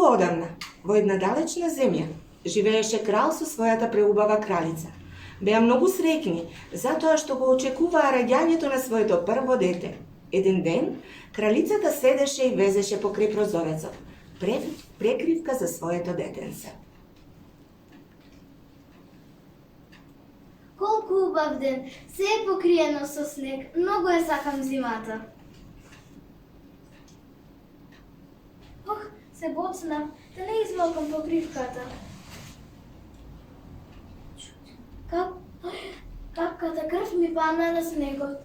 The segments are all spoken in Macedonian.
одамна, во една далечна земја, живееше крал со својата преубава кралица. Беа многу среќни, затоа што го очекуваа раѓањето на своето прво дете. Еден ден, кралицата седеше и везеше покрај прозорецот, прекривка за своето детенце. Колку убав ден, се е покриено со снег, многу е сакам зимата. Ох, се боцнав, да не измокам покривката. Капката крв ми пана на снегот.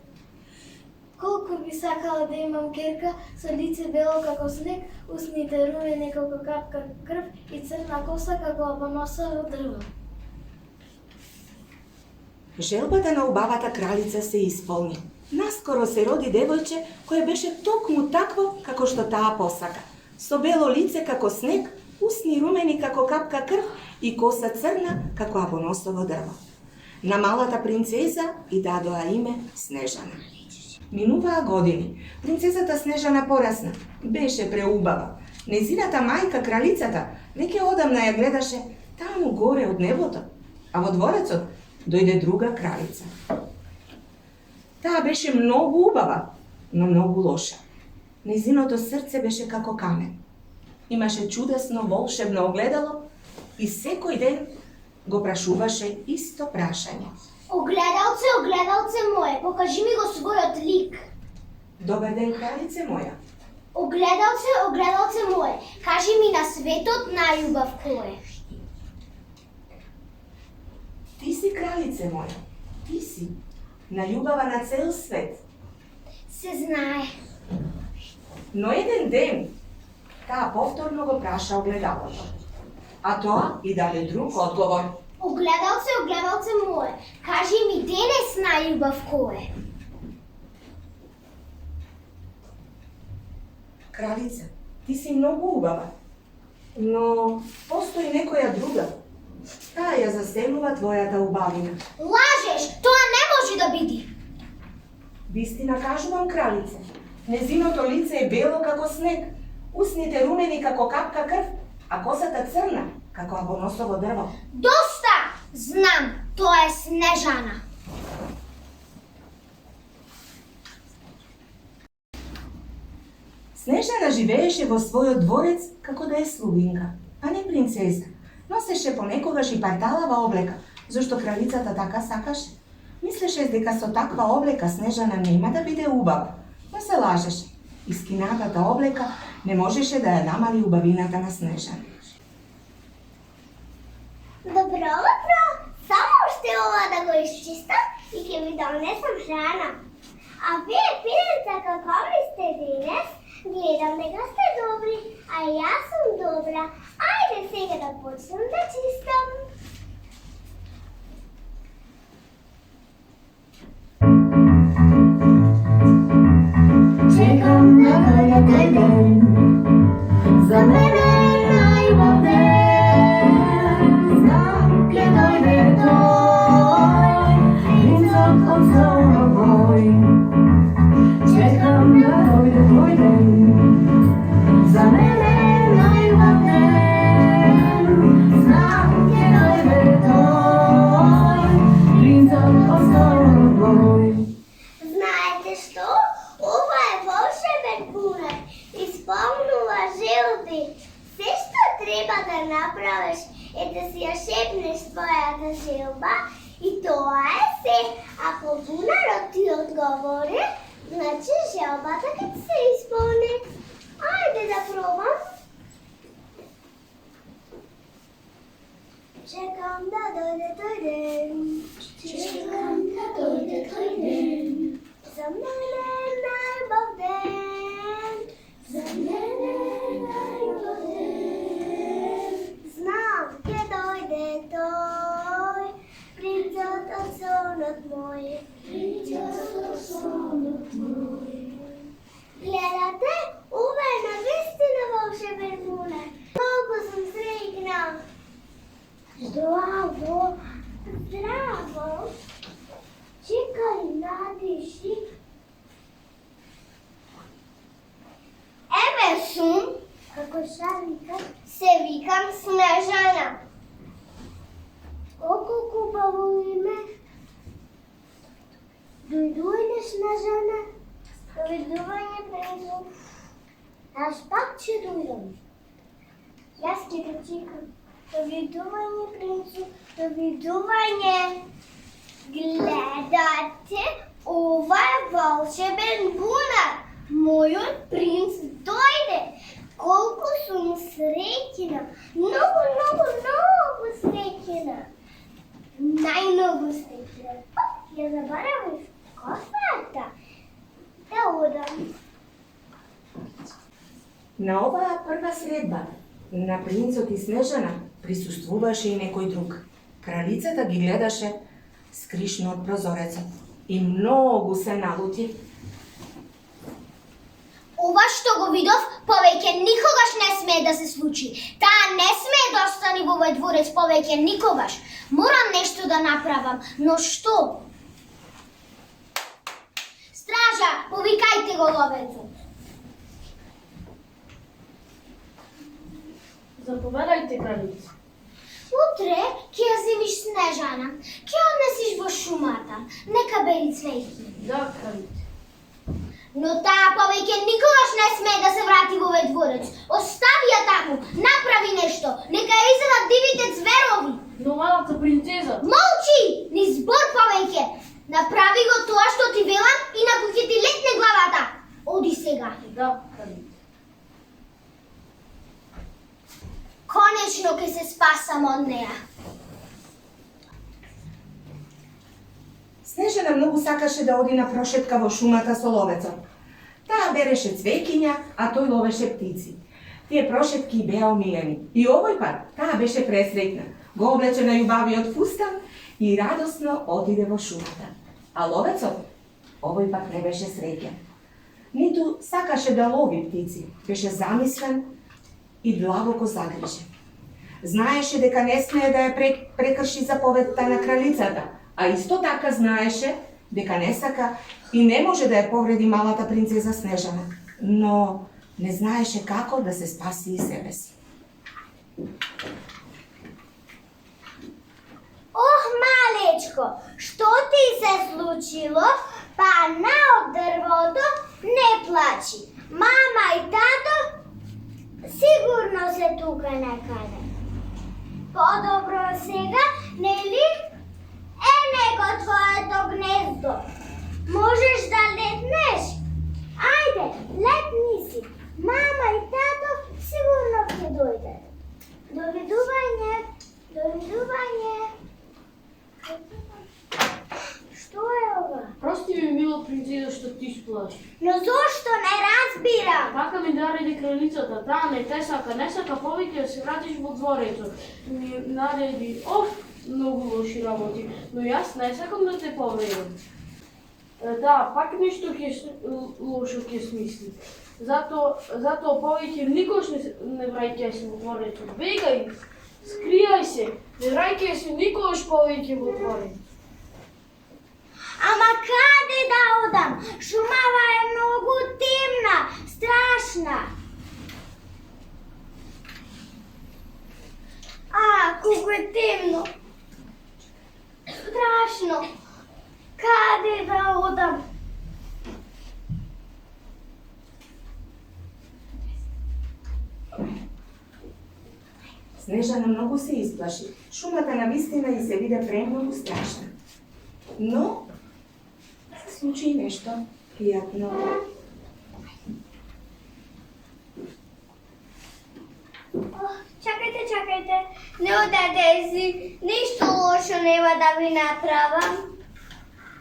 Колку би сакала да имам керка со лице бело како снег, усните румени како капка крв и црна коса како абоносово дрво. Желбата на убавата кралица се исполни. Наскоро се роди девојче кое беше токму такво како што таа посака. Со бело лице како снег, усни румени како капка крв и коса црна како абоносово дрво. На малата принцеза и дадоа име Снежана. Минуваа години. Принцезата Снежана порасна. Беше преубава. Незината мајка, кралицата, веќе одамна ја гледаше таму горе од небото, а во дворецот дојде друга кралица. Таа беше многу убава, но многу лоша. Незиното срце беше како камен. Имаше чудесно волшебно огледало и секој ден го прашуваше исто прашање. Огледалце, огледалце мое, покажи ми го својот лик. Добар ден, кралице моја. Огледалце, огледалце мое, кажи ми на светот најубав кој е. Ти си кралице моја. Ти си најубава на цел свет. Се знае. Но еден ден таа повторно го праша огледалото. А тоа и даде друг одговор. Огледалце, огледалце мое, кажи ми денес најубав кој е. Кралица, ти си многу убава, но постои некоја друга. Таа ја заселува твојата убавина. Лажеш, тоа не може да биде. Вистина кажувам, кралице. Незиното лице е бело како снег, усните румени како капка крв, а косата црна како абоносово дрво. Доста! Знам, тоа е Снежана. Снежана живееше во својот дворец како да е слугинка, а не принцеза. Носеше понекогаш и парталава облека, зашто кралицата така сакаше. Мислеше дека со таква облека Снежана нема да биде убава, но се лажеше. Искинатата облека не можеше да ја намали убавината на Снежана. Добро утро! Само уште ова да го исчистам и ќе ви донесам храна. А вие, пиренца, како ли сте денес? Гледам дека сте добри, а јас сум добра. Ајде сега да почнем да чистам. Чекам да дојде тој ден, за мене најубав ден. Знам ке дојде тој, принцот од сонот мој. Чекам да дојде тој ден, за мене најубав ден. Знам ке дојде тој, принцот од сонот мој. Знаете што? Ова е волшебен бурак. Исполнува желби. Се што треба да направиш е да си ја шепнеш твојата желба и тоа е се. Ако бунарот ти одговори, значи желбата ќе се исполни. Ајде да пробам. Чекам да дојде тој ден. Чекам да дојде тој ден. За мене најубав ден. За мене најубав ден. Знам ке дојде тој, принцот од сонот мој. Принцот од сонот мој. Гледате, ова е навистина волшебен бурак. Колку сум среќна. Здраво, здраво. Чекај, надиши. Еве сум. Како шар викаш? Се викам Снежана. О, колко хубаво име. Дойдујте, Снежана. Довидување, принцу. Аз пак ќе дојдам. Јас ќе те чекам. Довидување, принцу. Довидување. Гледате, ова е волшебен бунар. Мојот принц дојде. Колку сум среќена. Многу, многу, многу среќена. Најмногу среќена. Ја заборавив кофата. Да одам. На оваа прва средба на принцот и Снежана присуствуваше и некој друг. Кралицата ги гледаше скришно од прозорецот и многу се налути. Ова што го видов, повеќе никогаш не смее да се случи. Таа не смее да остане во овој дворец повеќе никогаш. Морам нешто да направам, но што? Стража, повикајте го ловецот. Заповедајте, кралица. Утре ќе ја земиш Снежана, ќе ја однесиш во шумата. Нека бери цвејки. Да, кралица. Но таа повеќе никогаш не смее да се врати во овој дворец. Остави ја таму, направи нешто, нека ја изедат дивите зверови. Но малата принцеза. Молчи! Ни збор повеќе! Направи го тоа што ти велам, инаку ќе ти летне главата. Оди сега. Да, кралица. Конечно ќе се спасам од неа. Снежана многу сакаше да оди на прошетка во шумата со ловецот. Таа береше цвеќиња, а тој ловеше птици. Тие прошетки беа омилени. И овој пат таа беше пресреќна. Го облече на љубавиот фустан и радосно отиде во шумата. А ловецот овој пат не беше среќен. Ниту сакаше да лови птици, беше замислен и благо го загрижен. Знаеше дека не смее да ја прекрши заповедта на кралицата, а исто така знаеше дека не сака и не може да ја повреди малата принцеза Снежана, но не знаеше како да се спаси и себе си. Ох, малечко, што ти се случило? Па на од дрвото не плачи. Мама и тато сигурно се тука некаде. Подобро сега, нели? Е него твоето гнездо. Можеш да летнеш? Ајде, летни си. Мама и тато сигурно ќе дојдат. Довидување. Довидување. Што е ова? Прости ми, мила принцеза, што ти сплаши. Но зошто не разбирам? Така ми нареди кралицата, таа не те сака, не сака повеќе да се вратиш во дворецот. Ми нареди, многу лоши работи, но јас не сакам да те повредам. Да, пак нешто лошо ќе смисли. Затоа повеќе никош не враќај се во дворецот. Бегај, скријај се, не враќај се никош повеќе во дворецот. Ама каде да одам? Шумава е многу темна, страшна. Колку е темно. Страшно. Каде да одам? Снежана многу се исплаши. Шумата навистина и се биде премногу страшна. Но се случи нешто пријатно. Чакајте. Не одете си. Ништо лошо нема да ви направам.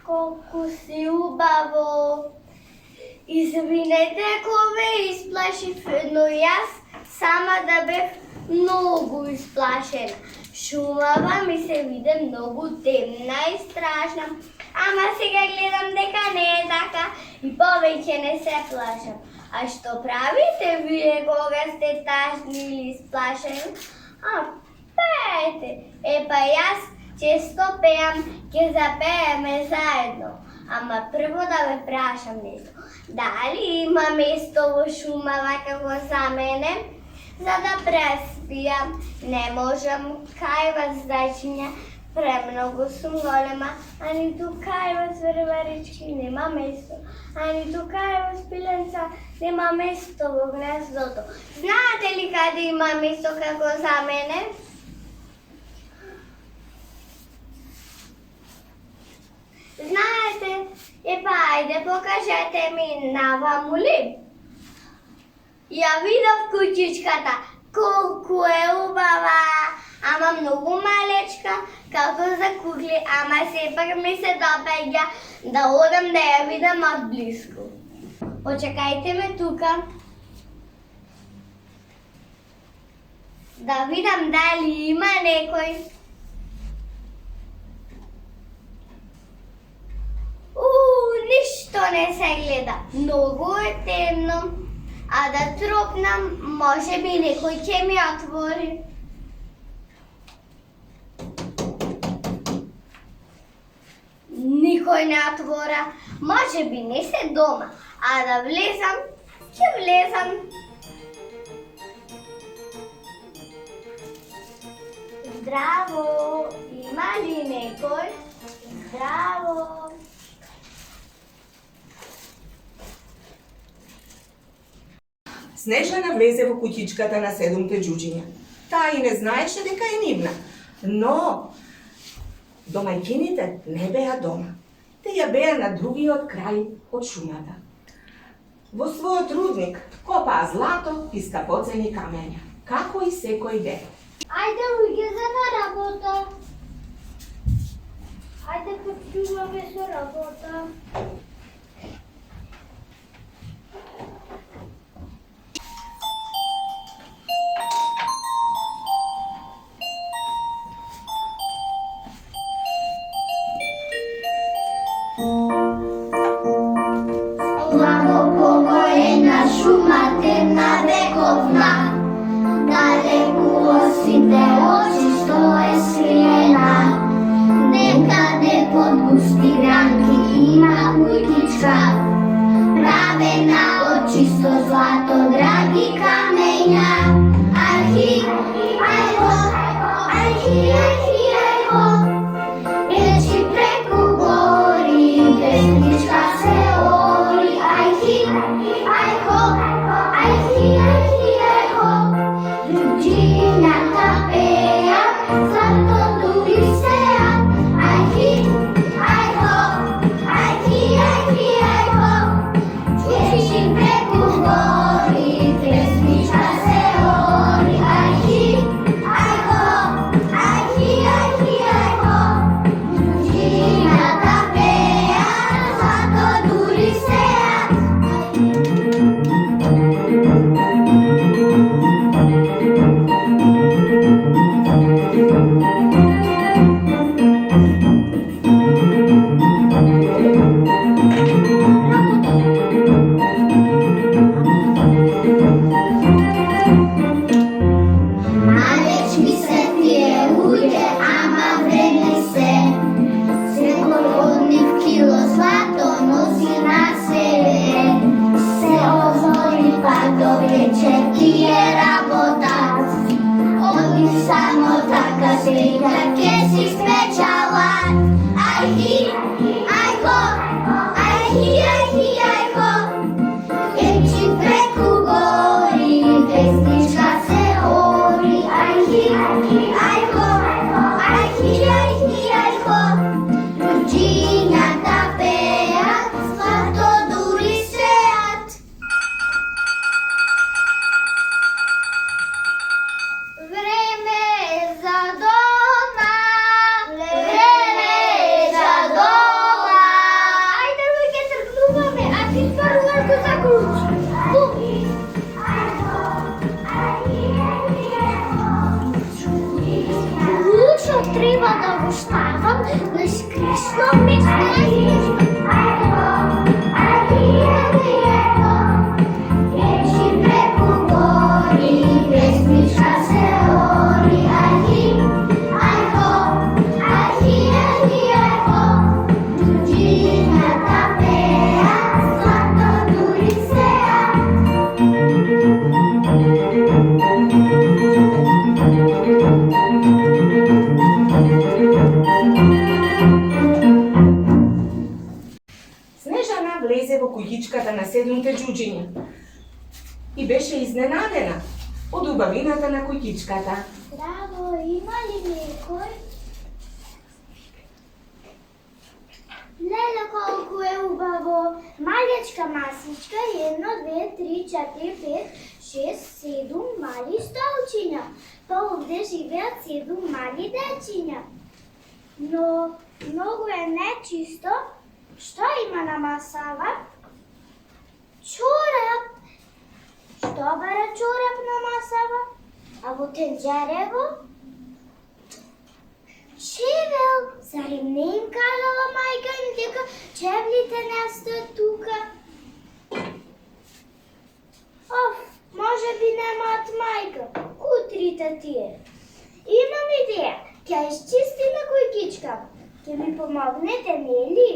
Колку си убаво. Извинете ако ве исплашив, но јас сама да бев многу исплашена. Шумава ми се виде многу темна и страшна. Ама сега гледам дека не е така и повеќе не се плашам. А што правите вие кога сте тажни или исплашени? Пеете. Па јас често пеам, ќе запееме заедно. Ама прво да ве прашам нешто. Дали има место во Шумава како за мене? za da prespijem. Ne možem kaj vas začinja, premnogo sem golema, ani tukaj vas vrvarički nema mesto, ani tukaj vas pilenca nema mesto v gnezdotu. Znate li kada ima mesto kako za mene? Znate, pa ajde pokažete mi na vamuli. Ja vidim kućičkata, koliko je ubava, ama mnogo malečka, kako za kugli, ama sepak mi se dopeđa, da odem da je vidim od blisko. Počakajte me tukaj, da vidim da li ima nekoj. Ništo ne se gleda, mnogo je temno, a da tropnem, može bi nekoj će mi otvori. Nikoj ne otvora, može bi nese doma, a da vlezam, će vlezam. Zdravo, ima li nekoj? Zdravo. Снежана влезе во куќичката на 7 џуџиња. Таа и не знаеше дека е нивна. Но домајкините не беа дома. Тие беа на другиот крај од шумата. Во својот рудник копаа злато и скапоцени камења, како и секој ден. Ајде, луѓе, на работа. Ајде, почнуваме со работа. изненадена од убавината на куќичката. Здраво, има ли некој? Леле, колку е убаво! Малечка масичка, 1, 2, 3, 4, 5, 6, 7 мали столчиња. Па овде живеат 7 мали дечиња. Но многу е нечисто. Што има на масава? Чорап! Што бара чорап на масава? А во тенџерево? Чевел! Зарем не им кажала мајка им дека чевлите не стоят тука? Оф, може би немаат мајка. Кутрите тие. Имам идеја. Ќе изчистим на кујкичка. Ќе ми помогнете, нели?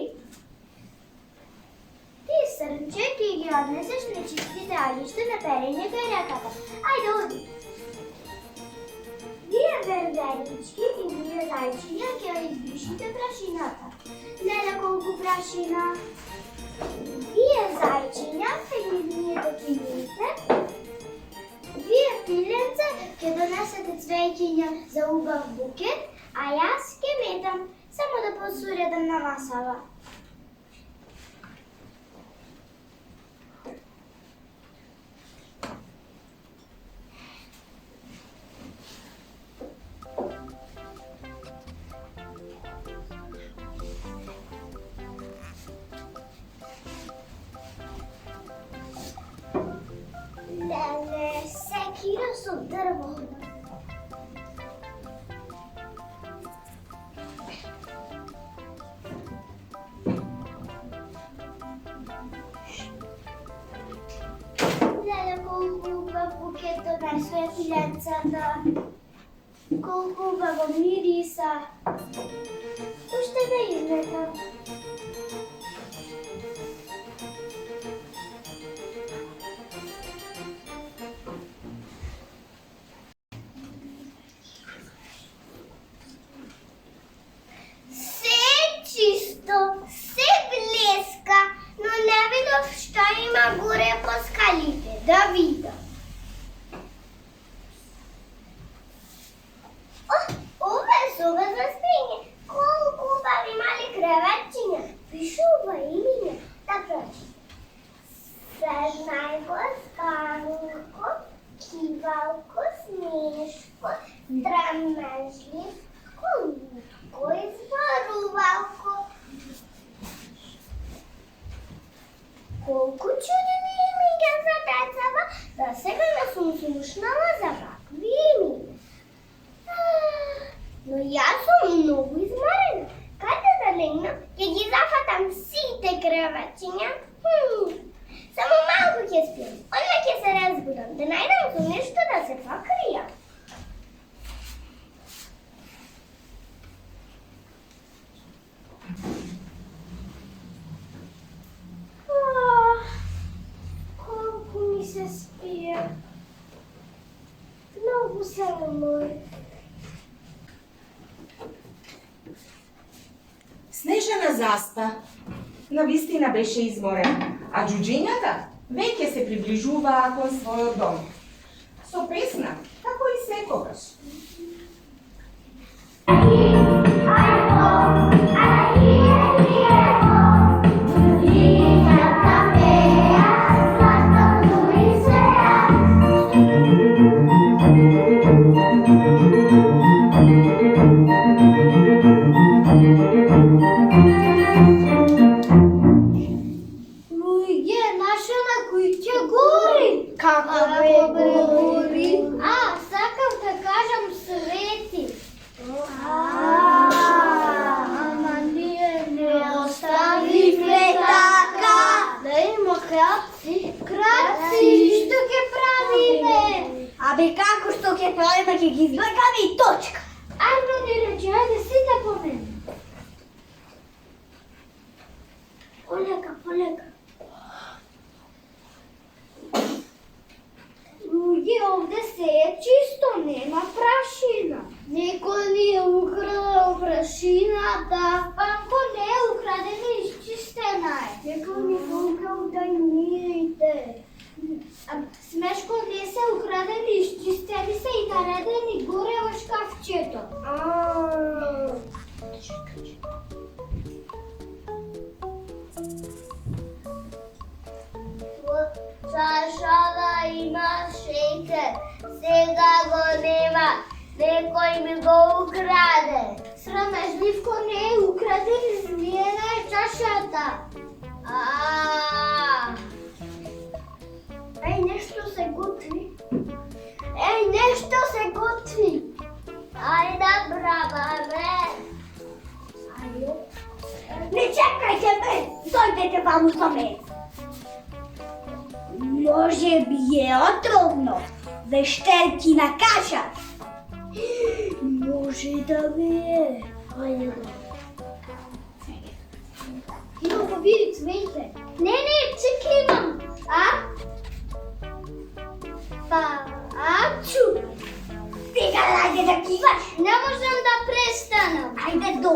Ти, Срнче, ќе ги однесеш нечистите алишта на перењето и реката. Ајде, оди. Вие верверички и вие зајчиња ќе избришите прашината. Леле, колку прашина. Вие зајчиња ќе ги измиете кините. Вие пиленце ќе донесете цвеќиња за убав букет, а јас ќе метам, само да посуредам на масава. Леле, секира со дрво. Леле, колку убав букет донесува пиленцата. Колку убаво мириса. Уште да изметам. Се блеска, но не видов што има горе по скалите. Да видам. Ова е соба за спиње. Колку убави мали креветчиња. Пишува имиња. Да прочи. Седнајко, Сканко, Кивалко, Снешко, Драмежливко, Лутко, Избарувалко. Колку чудени имиња за децава, да сега не сум слушнала за вакви имиња. Но јас сум многу изморена. Каде да легнам, ќе ги зафатам сите креветчиња. Само малку ќе спијам, одма ќе се разбудам, да најдам со нешто да се покријам. Колку ми се спија. Многу се умори. Снежана заспа. Навистина беше изморена, а џуџињата веќе се приближуваа кон својот дом. Со песна, како и секогаш. Сакам да кажам свети. Ама ние не оставивме така. Да има краци. Краци, што ќе правиме? Абе како што ќе правиме, ќе ги излекаме и точка. Ајде, дирече, ајде сите по мене. Полека, полека. Луѓе, овде се е чисто, нема прашина. Некој ни е украл прашината. Панко не е украдена, изчистена е. Некој ни е украл да имиите. Смешко не се Nekoj mi go ukrade. Sramežljivko ne, ukradeni zmijena je čašata. Ej, nešto se gotvi. Ajde, brava, me. Ne čekajte me, dojdete vam u tome. Može bi je otrovno, vešterkina kaša. Može da bi je. Ajde. Idemo pobirati cvete. Ne, čekaj imam. Pa, ću. Stiga, ajde da kivaš. Ne možem da prestanem. Ajde do.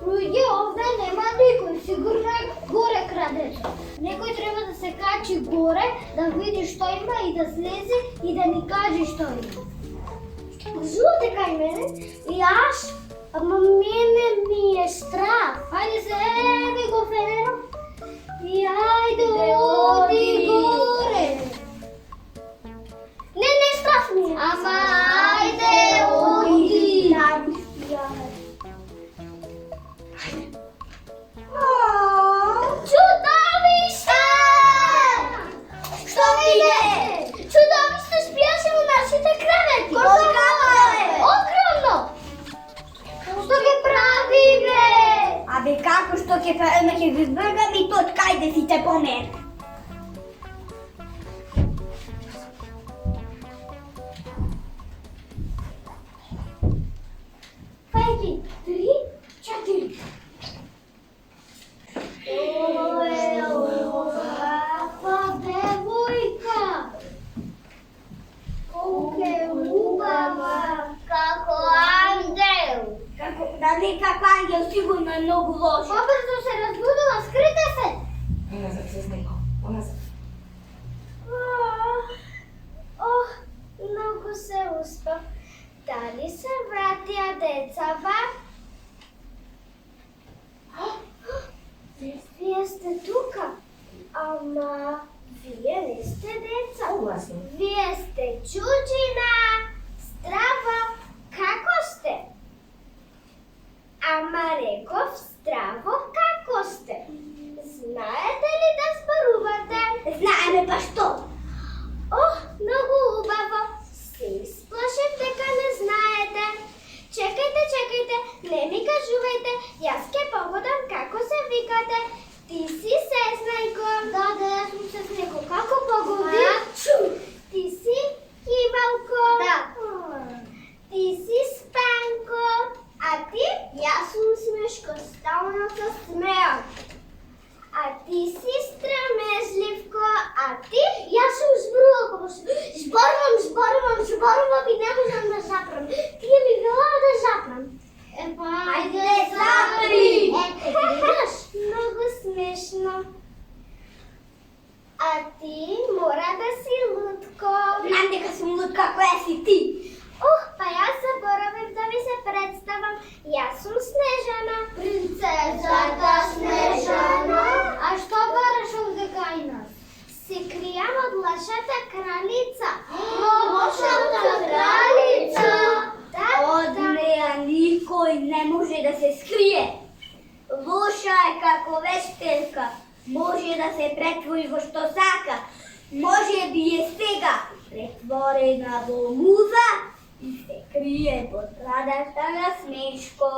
Ljudi, ovdje nema nikoj, sigurno je gore kradeš. Nekoj treba da se kači gore, da vidi što ima i da sleze i da mi kaže što ima. Žute kaj mene? Jaš? Ама mene mi je strah. Ajde se, evi go Fenero. I ajde odi gore. Ne, strah mi je. Ама ajde odi. Чудовище! Що виде? Чудовище спяше у нашите кревети. Огромно! Що ги прави, бе? Абе како што ќе правиме, ќе ви вргам и тот кајде сите по мен. Хайди, 3, 4. Каква девојка! Колко е убава! Како ангел! Дали како ангел сигурно е многу лошо. Побрзо се разбудила, скрите се! Unazad, Zvezdejko, unazad. Много се успав. Дали се вратија децава? Вие сте тука, ама вие не сте деца. Oglasno. Вие сте чуđina. Здраво, како сте? Ама реков здраво, како сте? Знаете ли да зборувате? Знаеме па што? Много убаво. Се изплашив дека не знаете. Чекайте, не ми кажувајте. Јас ке погодам како се викате. Ти си Сезнајко. Да, јас сум Сезнајко. Како погоди? Ти си Кивалко. Да. Ти си Спанко. А ти? Јас сум Смешко. Стално се смеам. А ти си Страмежливко. А ти? Јас сум Зборлко. Зборувам и не можам да запрам. Тие ми велаа да запрам. Ајде запри! Гледаш? Многу смешно. А ти мора да си лутко. Знам дека сум лутка, која си ти? Па јас заборавив да ви се представам. Јас сум Снежана. Принцезата Снежана. А што бараш овде кај нас? Се кријам од лошата кралица. Лошата кралица? Од неа никој не може да се скрие. Лоша е како вештерка. Може да се претвори во што сака. Може би е сега претворена во муза и се крие под брадата на Смешко.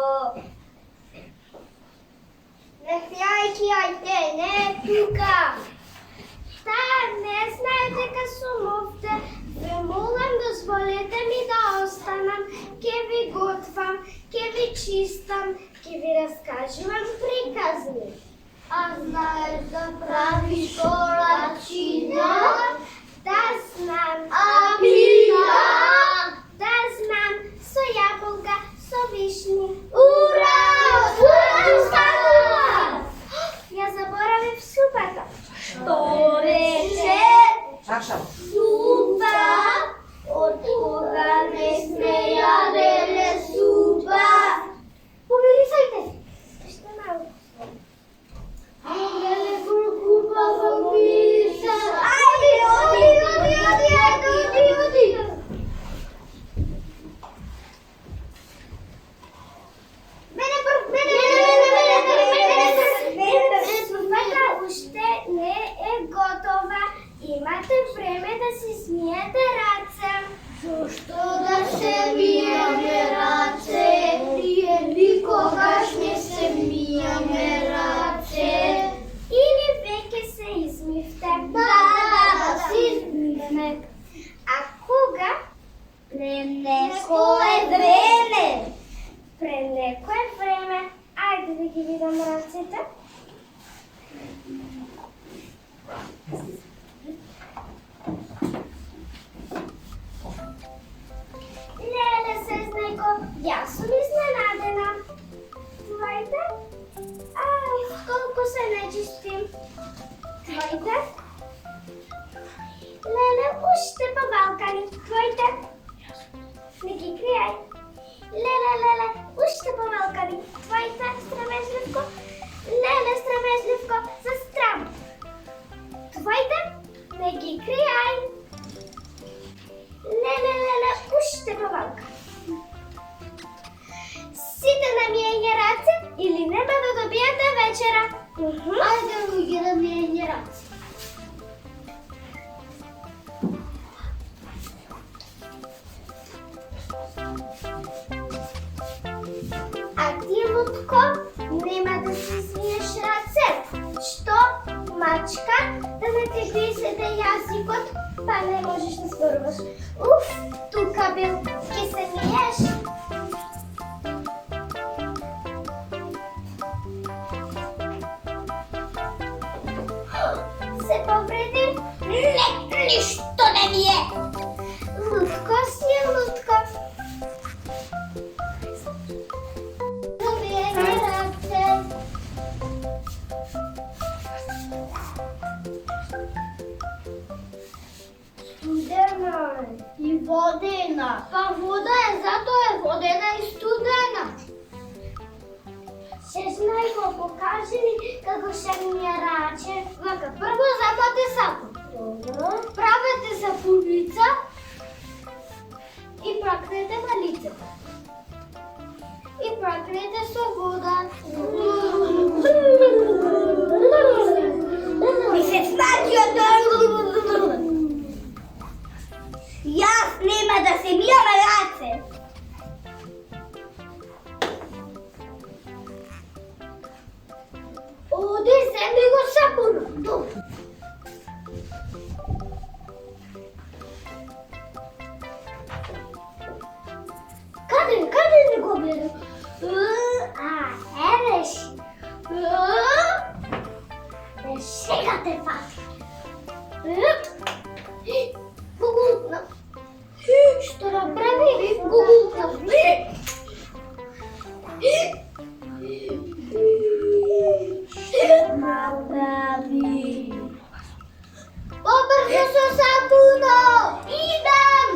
Нехвјајки, ајде, не тука. Не знае дека сум овде. Ве молам, дозволете ми да останам. Ке ви готвам, ке ви чистам, ке ви раскажувам приказни. А знаеш да правиш колачина? Да знам. Да знам. Со јаболка, со вишни. Ура! Ја заборавив супата. Што рече? Šašal. Супа? Од кога не сме јаделе супа? Помирисајте се. Што малку. Велико убава мириса. Ајде, оди. Neko je vreme. Pre neko je vreme. Ajde da ги видам раците. Леле, Сезнайко, јас сум изненадена. Твоите? Ай, колко се нечистим. Твоите? Леле, уште по Балкани. Твоите? Не ги кријај. Леле, уште по Балкани. Твоите, Страмежливко? Леле, Страмежливко, за страм. Твоите? Не ги кријај. Леле, уште по Балкани. Сите на мијање раце или нема да добијате вечера. Ајде, луѓе, да мијање раце. А ти, Лутко, нема да си смиеш раце. Што, мачка, да не ти гризеде јазикот, па не можеш да зборуваш. Уф, тука бил, ке се миеш. Се повреди? Не, ништо не ми е. Лутко си е, Лутко. Добијање раце. Студена е. И водена. Па вода е, затоа е водена и студена. Сезнајко, покажи ми како се ми е раче. Вака, прво запате сапун. Добро. Правете сапуница и пракнете на лицето. И пракнете со вода. Ми се смачи од Јас нема да се мијам раце. Оди, земи го сапунот. Каде не го гледам? Евеш. Сега те фати. Гугултна. Што направи? Гугултна. Што направи? Побрзо со сапуно. Идам.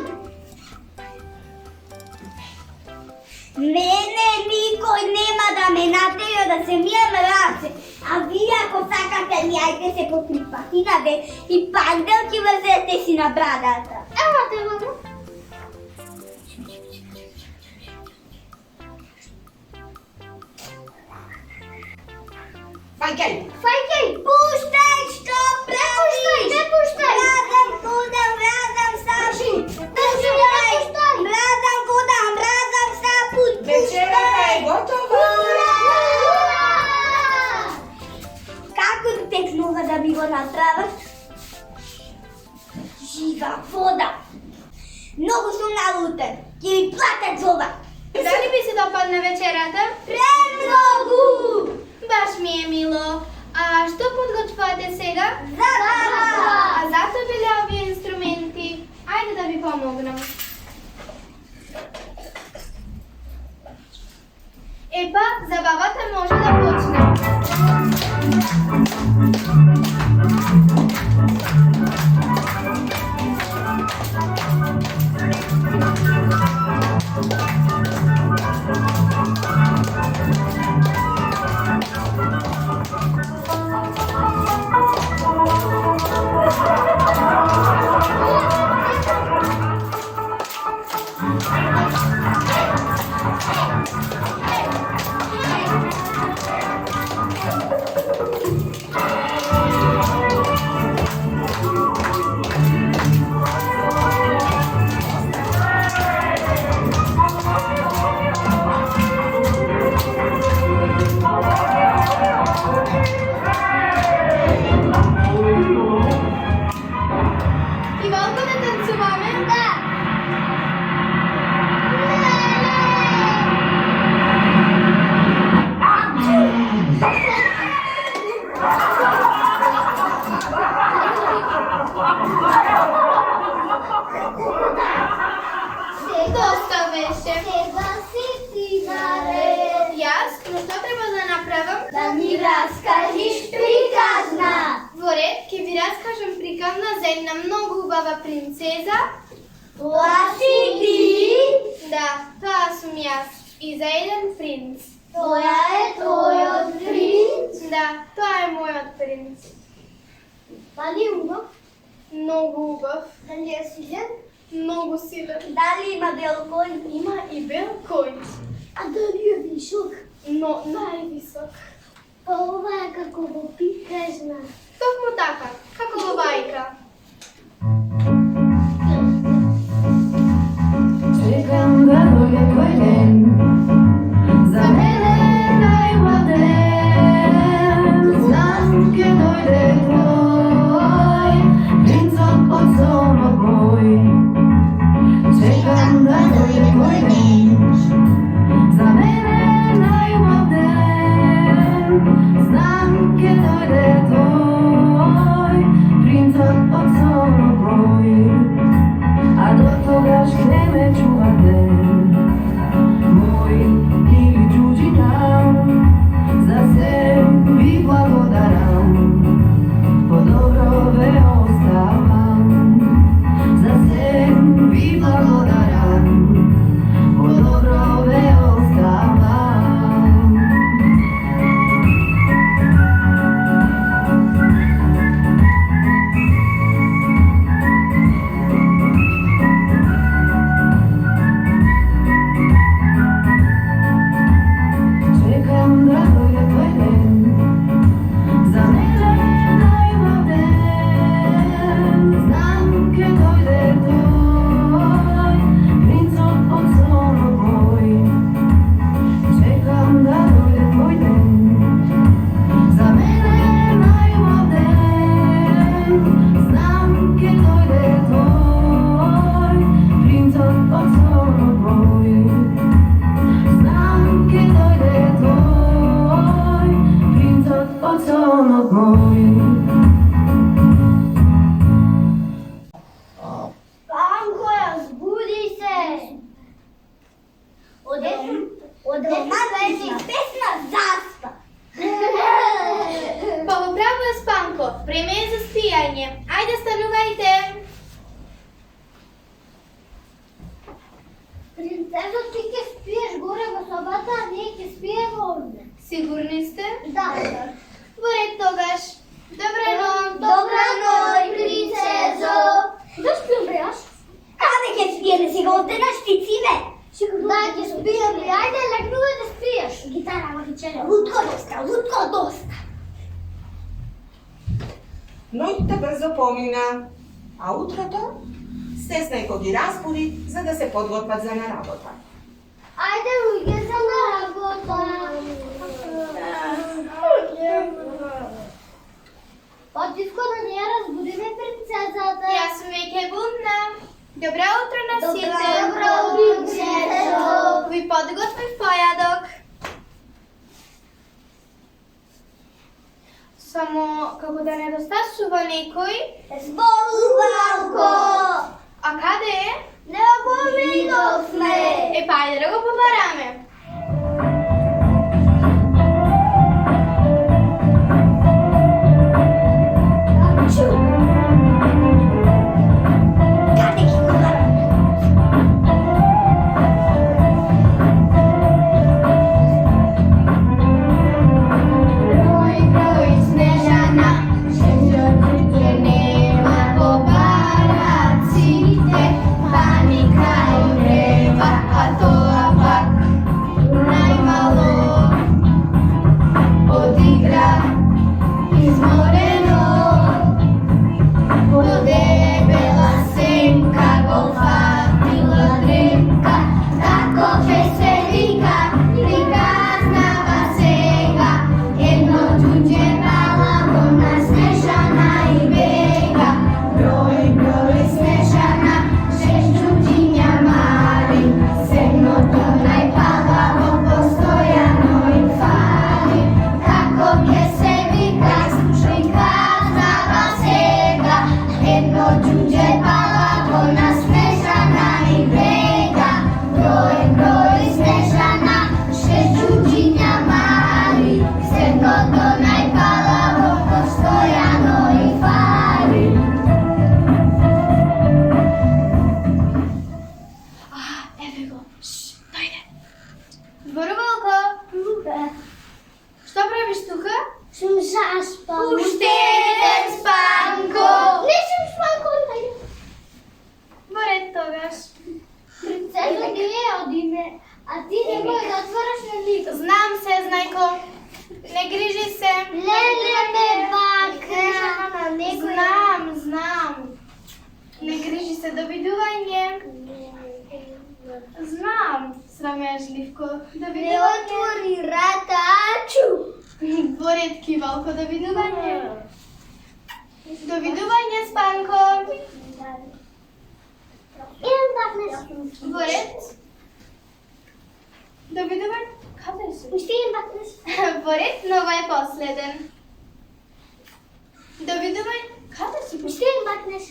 Мене никој нема да ме натера да се мијам раце. А вие ако сакате, мијајте се по 3 пати на ден и панделки врзете си на брадата. Емате, мамо. Фајкај! Фајкај. Пуштај, што правиш? Не пуштај. Мразам вода, мразам сапун. Пуштај, мразам вода, мразам сапун. Вечерата е готова! Како текнува да ми го направат? Жива вода. Многу сум налутен. Ќе ми платат за ова. Дали ви се допадна вечерата? Премногу! Баш ми е мило. А што подготвувате сега? Забава! А зато биле овие инструменти. Ајде да ви помогнам. Епа, забавата може да почне. Postavme se. Treba si ti nared. Jas, no što treba da napravim? Da mi raskažiš prikazna. Dvore, ke vi raskažem prikazna za jedna mnogo ubava princeza. To si ti. Da, to sam jas. I za jedan princ. Tvoja je tvoj od princ. Da, to je moj od princ. Pa li ubav? Mnogo ubav. Da li je silen? Mnogo silan. Da li ima bel konj? Ima i bel konj. A da li je višok? No, najvisok. Pa ova je kako bo prikazna. Tokmo taka, kako bajka. Čekam da dođe tvoj den, za mene najmladen. Znam ke dojde tvoj, princom od sonog moj. Čekam da dođe tvoj den, za mene najmladen. Znam ke dojde tvoj, princom od sonog moj. A do toga šte me čuvate, moj ili čuđi tam, za sebi blagodaram, po dobrove ostavam. Za sebi blagodaram, po dobrove ostavam. Čekam da dođe tvoj den, za mene najmladen. Znam ke dojde tvoj, princom od sonog moj. Čekam da dođe tvoj den, za mene najmladen. Znam ke dojde tvoj, princom od sonog moj. Znam ke dojde tvoj, princ od sonog moj. Pankoja, zbudi se! Od romantičnih pesma zaspa. Pa upravo je spanko, vreme je za spijanje. Ajde, stanuvajte. Принцезо, ти ке спиеш горе во собата, а ние ке спиеме овде. Sigurni ste? Да. Pored togaš. Dobranoć. Добраној, принцезо. Да спиеме јас? Каде ке спиеме сега овде на штициме? Да, ке спиеме. Ајде, легнувай да спиеш. Гитара, махичене. Лутко доста, лутко доста. Ноќта брзо помина, а утрото Стеснејко ги разбуди за да се подготват за на работа. Ајде, луѓе, за на работа. Потиско да не ја разбудиме принцезата. Јас сум веќе будна. Добро утро на сите. Добро, принцезо. Ви подготвив појадок. Само како да недостасува некој. Зборувалко. А каде е? Не го видовме. Е, па ајде да го побараме. Каде ги го бараме? Мој Снежана, шеќер нема по бараците, паника и рева, а тоа пак Evo go. Dojde. Zborovalko. Što praviš tuka? Sam zaspala. Puštite spanko. Nisam spala. Pored togaš. Princezo, gdje odime? A ti nemoj da otvaraš na niko. Znam se, znajko. Ne griži se. Ne bakna. Znam. Ne griži se, doviduvanje. Znam, sramežljivko. Ne Doviduvanje. otvori rataču. Pored kivalko, doviduvanje. Doviduvanje, spanko. Idem baknes. Pored. Doviduvanje. Kada je se? Pusti idem baknes. Pored, novo je posleden. Doviduvanje. Kada si? Pusti idem baknes.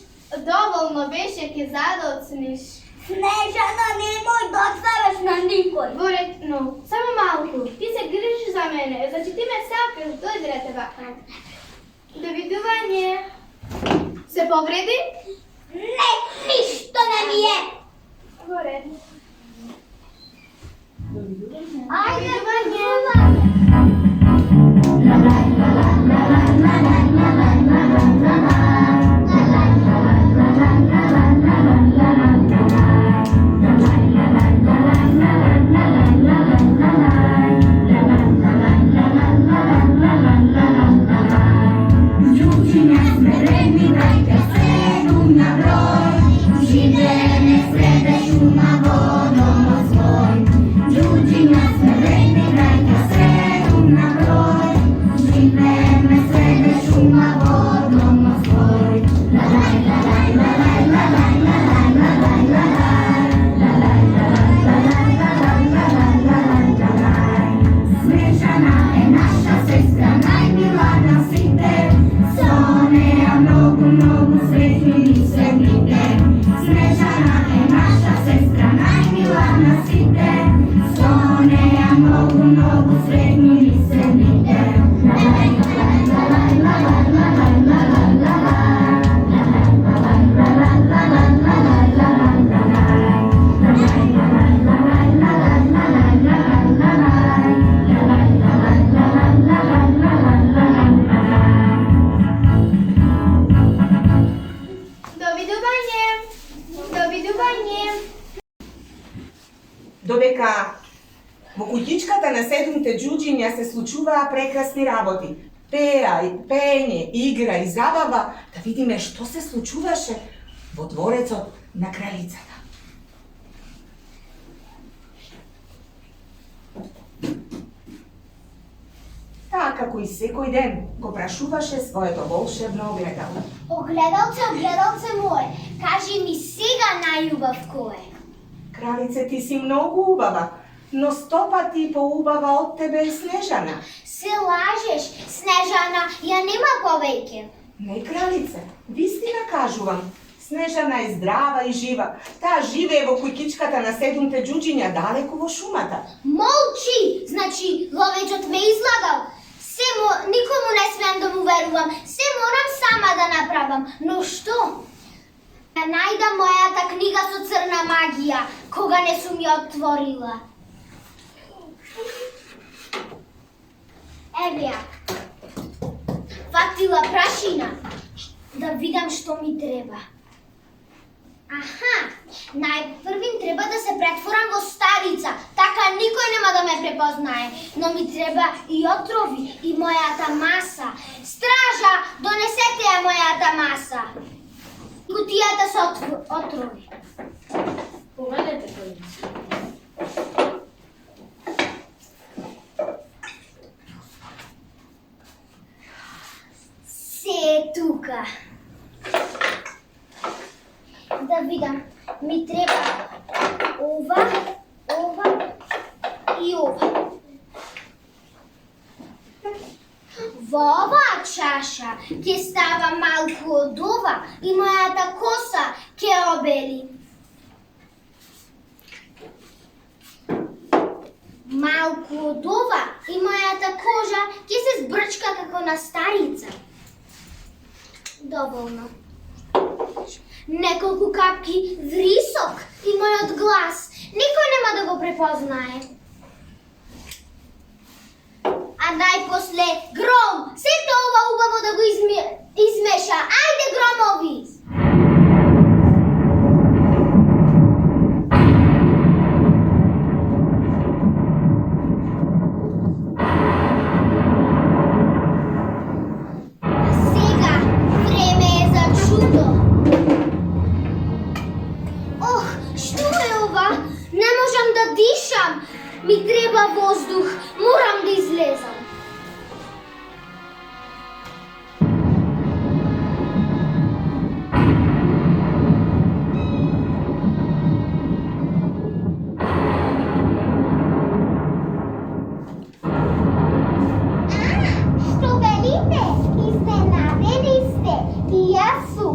Dovoljno beše ke zadocniš. Snežana, nemoj da otvaraš na nikoj. Pored, no, samo malku. Ti se grižiš za mene, znači ti me sapeš, dođe da te bakam. Doviduvanje. Se povredi? Ne, ništa ne mi je. Pored. Ajde, Додека во куќичката на седумте џуџиња се случуваа прекрасни работи. Пеење, игра и забава, да видиме што се случуваше во дворецот на кралицата. Таа како и секој ден го прашуваше своето волшебно огледало. Огледалце мое, кажи ми сега најубав кој е? Кралице, ти си многу убава, но 100 пати поубава од тебе е Снежана. Се лажеш, Снежана, ја нема повеќе. Не, кралице, вистина кажувам. Снежана е здрава и жива. Таа живее во куќичката на седумте џуџиња далеку во шумата. Молчи, значи ловечот ме излагал. Никому не смеам да му верувам, се морам сама да направам. Но што? Да најдам мојата книга со црна магија, кога не сум ја отворила. Еве ја. Фатила прашина, да видам што ми треба. Аха, најпрвин треба да се претворам во старица, така никој нема да ме препознае, но ми треба и отрови, и мојата маса. Стража, донесете ја мојата маса. Кутијата со отрови. Поведете кралица. Се е тука. Да видам, ми треба ова и ова. Во оваа чаша ќе става малку од ова и мојата коса ќе обели. Малку од ова и мојата кожа ќе се збрчка како на старица. Доволно. Неколку капки врисок и мојот глас. Не prepoznaje. A najposle grom, sve to ova ubavo da go izmeša. Ajde gromovi! A сега vreme je za čudo. Oh, što je ova? Ne možem da dišam. Mi treba vozduh. Moram da izlezam. Što velite? Iznenadeni ste. I ja su.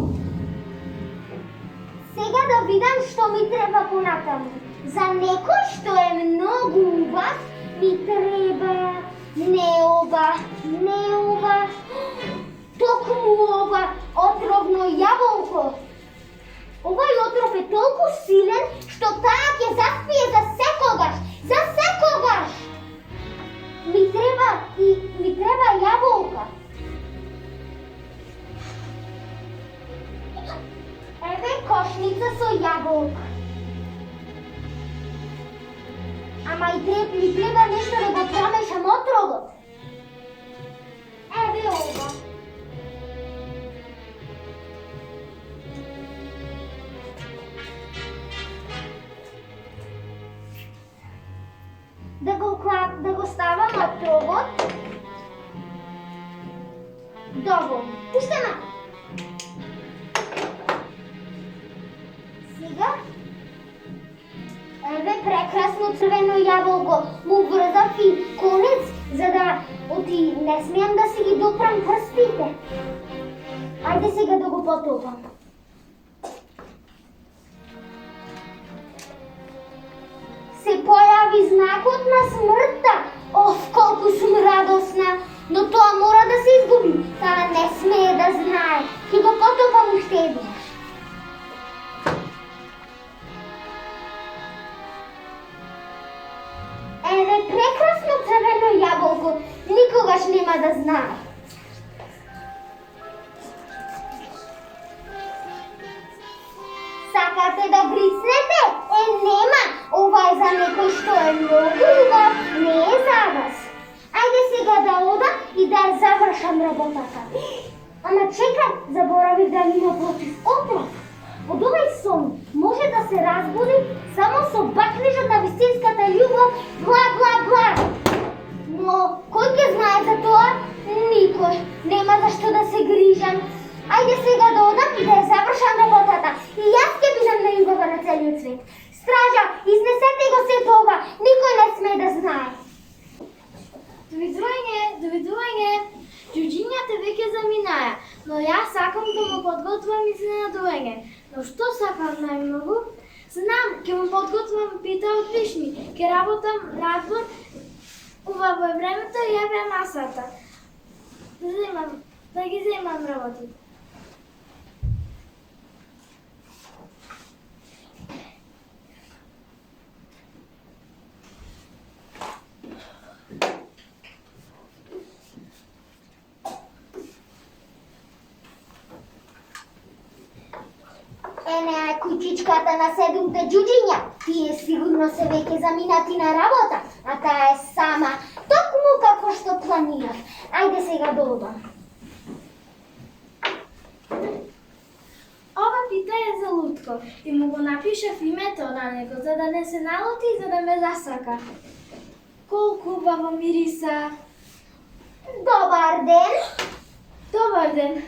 Сега да видам што ми треба понатаму. За некој што е многу убав, ми треба не ова, токму ова отровно јаболко. Овај отров е толку силен, што таа ќе заспие за секогаш. Ми треба јаболка. Еве кошница со јаболка. Ама и ми треба нешто да го промешам отровот. Еве ова. Да го ставам отровот. Доволно. Пуште ме. Сега еве прекрасно црвено јаболко, му врзав и конец, за да не смеам да си ги допрам прстите. Ајде сега да го потопам. Се појави знакот на смртта. Оф, колку сум радосна, но тоа мора да се изгуби. Таа не смее да знае. Ќе го потопам уште еднаш. Еве прекрасно црвено јаболко, никогаш нема да знае. Сакате да брицнете? Нема. Ова е за некој што е многу убав, не е за вас. Ајде сега да одам и да завршам работата. Ама чекај, заборавив да има против отров. Од овај сон може да се разбуди само со бакнежот на вистинската љубов, бла. Но кој ќе знае за тоа? Никој. Нема зашто да се грижам. Ајде сега да одам и да ја завршам работата. И јас ќе бидам на љубова на целиот свет. Стража, изнесете го се това. Никој не сме да знае. Довидување. Ѓуѓињата веќе заминаја, но јас сакам да му подготвам изненадување. Но што сакам најмногу? Знам, ќе му подготвам пита од вишни. Ќе работам надвор, убаво е времето и еве масата. Да ги земам работите. Ене е куќичката на 7 ѓуѓиња. Тие сигурно се веќе заминати на работа, а таа е сама, токму како што планирав. Ајде сега да одам. Ова пита е за Лутко и му го напишав името на него, за да не се налути и за да ме засака. Колку убаво мириса. Добар ден. Добар ден.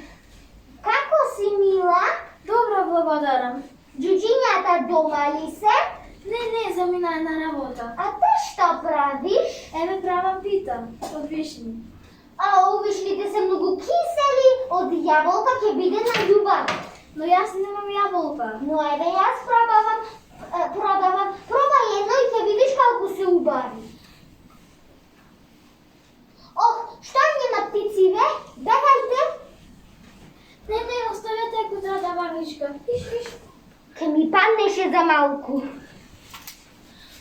Како си, мила? Добро, благодарам. Ѓуѓињата дома ли се? Не, замина на работа. А ти што правиш? Еве правам пита од вишни. А овишните се многу кисели, од јаболка ќе биде на љубав. Но јас немам јаболка. Но еве јас продавам, пробај едно и ќе видиш колку се убави. Ох, што нема птициве? Бегајте! Не, оставете кудрата варничка. Виш. Ке ми паднеше за малку.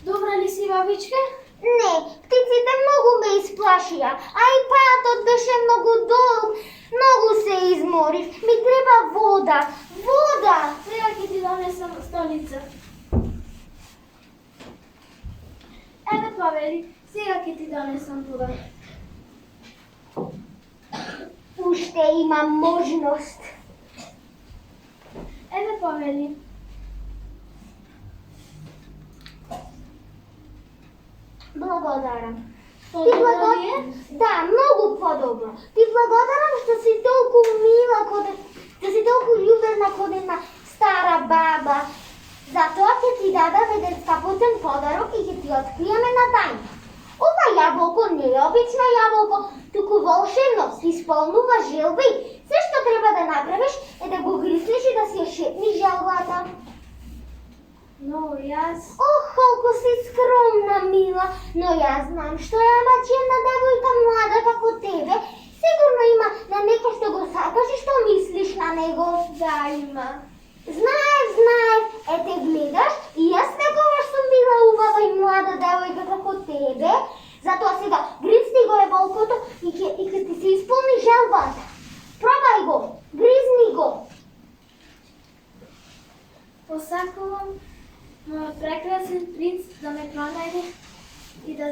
Добра ли птици, бабичка? Не, птиците много ме изплашиха, а и паятът беше много долг. Много се изморих. Ми трябва вода. Вода! Сега ќе ти донесам столица. Еве, Павели, сега ќе ти донесам вода. Уште имам можност. Еве, Павели. Благодарам. По-добро ли е? Да, много по-добро. Ти благодарам што си толку мила, што си толку љубезна код една стара баба. Затоа ќе ти дадам еден скапотен подарок и ќе ти откриеме на тајна. Ова јаболко не е обично јаболко, туку волшебно си исполнува желби. Се што треба да направиш е да го гризнеш и да си ја шепнеш желбата. Но јас... Ох, колко си скромна, мила, но јас знам што е амач една девојка млада како тебе. Сигурно има на некој што го сакаш и што мислиш на него. Да, има. Знаев, ете гледаш, и јас некогаш сум била убава и млада девојка како тебе. Затоа сега гризни го е волкото и ќе ти се исполни желбата. Пробај го, гризни го. Посакувам мојот прекрасен принц да ме пронајде и да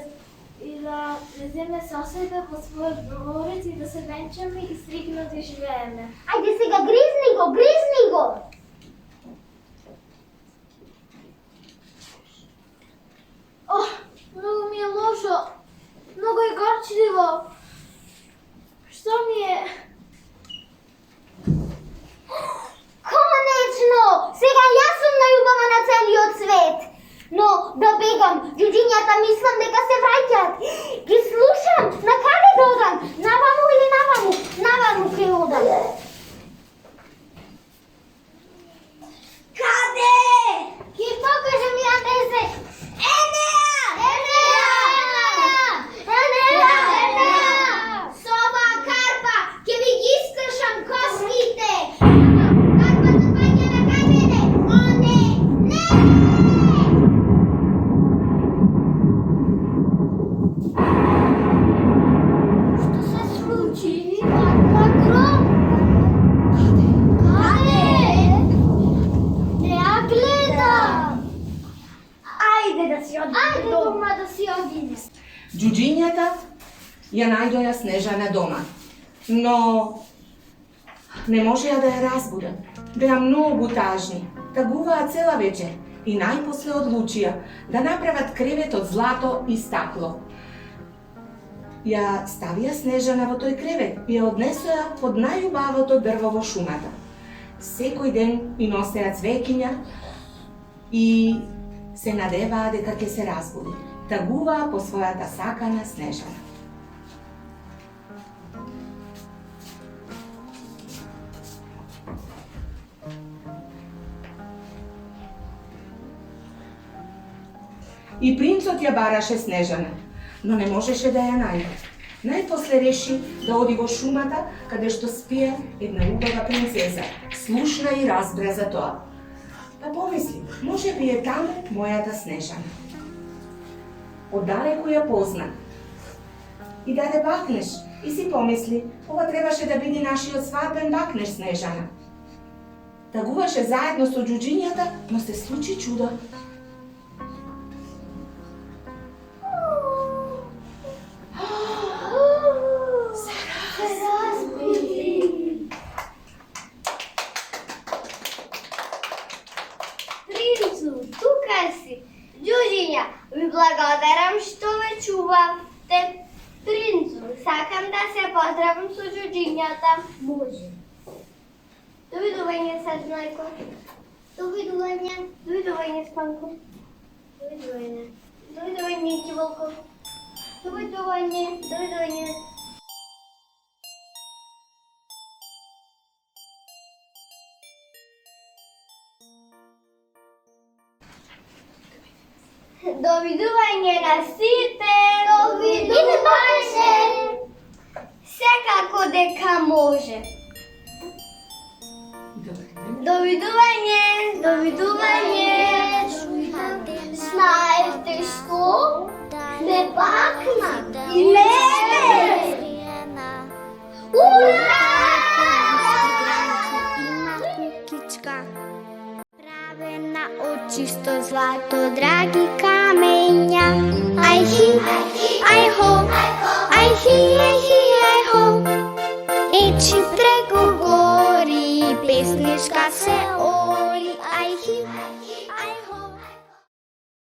ме земе со себе во својот дворец и да се венчаме и стрикно да живееме. Ајде сега гризни го, гризни го. Ох, многу ми е лошо. Многу е горчливо. Што ми е? Конечно! Сега јас сум најубава на целиот свет. Но да бегам, ѓуѓињата мислам дека се враќаат. Ги слушам, на каде да одам? Наваму или наваму? Наваму ќе одам. Каде? Ќе покажам ја дезе. Сова карпа, ќе ви ги искршам коските. Карпата паѓа на кај мене. О, не! Што се случи? Каква гром? Каде? Не ја гледам. Ајде да си одиме Ајде дома да си одиме. Ѓуѓињата ја најдоја Снежана дома, но не можеа да ја разбудат. Беа многу тажни, тагуваа цела вечер и најпосле одлучија да направат кревет од злато и стакло. Ја ставија Снежана во тој кревет и ја однесоа под најубавото дрво во шумата. Секој ден и носеа цвеќиња и се надеваа дека ќе се разбуди. Тагуваа по својата сакана Снежана. И принцот ја бараше Снежана, но не можеше да ја најде. Најпосле реши да оди во шумата, каде што спие една убава принцеза. Слушна и разбра за тоа. Па помисли, може би е таму мојата Снежана. Оддалеку ја позна. И даде бакнеш и си помисли, ова требаше да биде нашиот свадбен бакнеш Снежана. Тагуваше заедно со ѓуѓињата, но се случи чудо. Принцу, тука си. Ѓуѓиња, ви благодарам што ме чувавте. Принцу, сакам да се поздравам со ѓуѓињата. Може. Довидување, Саджнајко. Довидување. Довидување, Спанко. Довидување. Довидување, Киволко. Довидување. Довидување. Довидување на сите. Довидување. Секако дека може. Довидување. Довидување. Знаете што? Lenec! Práve na očisto zlato, dragý